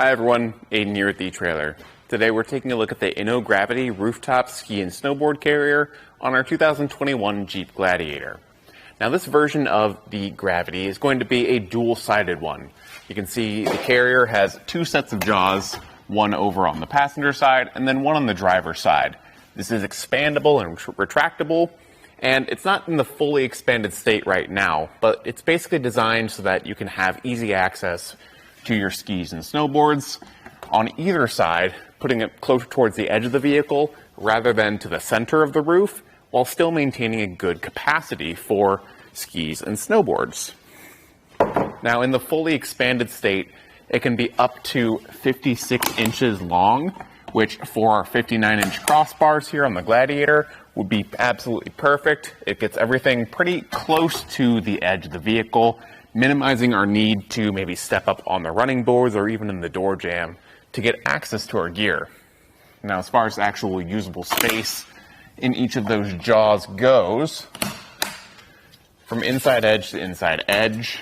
Hi everyone, Aiden here at the etrailer. Today we're taking a look at the Inno Gravity Rooftop Ski and Snowboard Carrier on our 2021 Jeep Gladiator. Now this version of the Gravity is going to be a dual-sided one. You can see the carrier has two sets of jaws, one over on the passenger side and then one on the driver's side. This is expandable and retractable, and it's not in the fully expanded state right now, but it's basically designed so that you can have easy access to your skis and snowboards on either side, putting it closer towards the edge of the vehicle rather than to the center of the roof, while still maintaining a good capacity for skis and snowboards. Now in the fully expanded state, it can be up to 56 inches long, which for our 59-inch crossbars here on the Gladiator would be absolutely perfect. It gets everything pretty close to the edge of the vehicle, minimizing our need to maybe step up on the running boards or even in the door jamb to get access to our gear. Now, as far as actual usable space in each of those jaws goes, from inside edge to inside edge,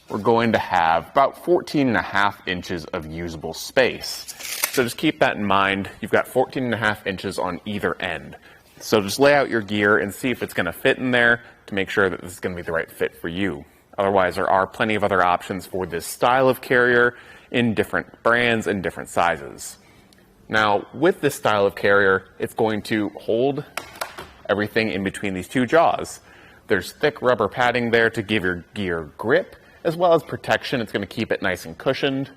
we're going to have about 14.5 inches of usable space. So just keep that in mind. You've got 14.5 inches on either end. So just lay out your gear and see if it's going to fit in there to make sure that this is going to be the right fit for you. Otherwise, there are plenty of other options for this style of carrier in different brands and different sizes. Now, with this style of carrier, it's going to hold everything in between these two jaws. There's thick rubber padding there to give your gear grip, as well as protection. It's going to keep it nice and cushioned.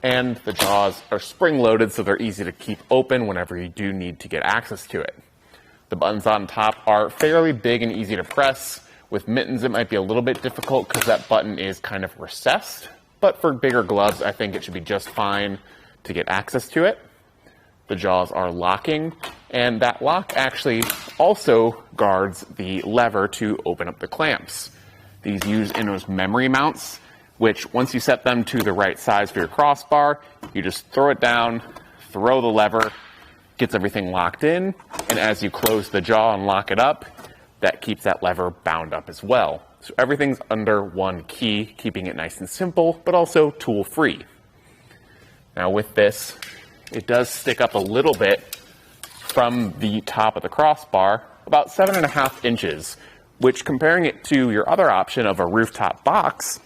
And the jaws are spring-loaded, so they're easy to keep open whenever you do need to get access to it. The buttons on top are fairly big and easy to press. With mittens, it might be a little bit difficult because that button is kind of recessed. But for bigger gloves, I think it should be just fine to get access to it. The jaws are locking, and that lock actually also guards the lever to open up the clamps. These use Inno's memory mounts, which once you set them to the right size for your crossbar, you just throw it down, throw the lever, gets everything locked in, and as you close the jaw and lock it up, that keeps that lever bound up as well. So everything's under one key, keeping it nice and simple, but also tool-free. Now with this, it does stick up a little bit from the top of the crossbar, about 7.5 inches, which comparing it to your other option of a rooftop box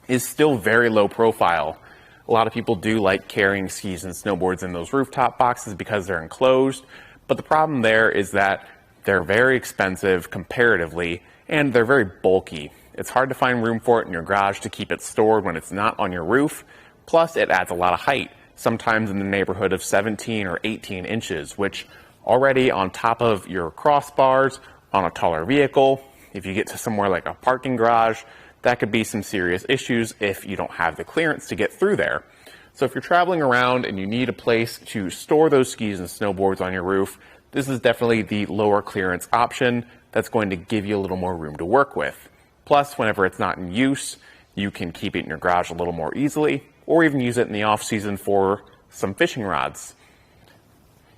is still very low profile. A lot of people do like carrying skis and snowboards in those rooftop boxes because they're enclosed, but the problem there is that they're very expensive comparatively, and they're very bulky. It's hard to find room for it in your garage to keep it stored when it's not on your roof. Plus, it adds a lot of height, sometimes in the neighborhood of 17 or 18 inches, which already on top of your crossbars, on a taller vehicle, if you get to somewhere like a parking garage, that could be some serious issues if you don't have the clearance to get through there. So if you're traveling around and you need a place to store those skis and snowboards on your roof, this is definitely the lower clearance option that's going to give you a little more room to work with. Plus, whenever it's not in use, you can keep it in your garage a little more easily, or even use it in the off season for some fishing rods.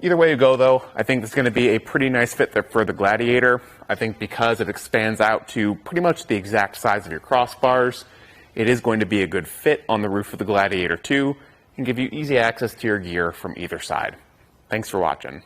Either way you go though, I think this is going to be a pretty nice fit there for the Gladiator. I think because it expands out to pretty much the exact size of your crossbars, it is going to be a good fit on the roof of the Gladiator too, and give you easy access to your gear from either side. Thanks for watching.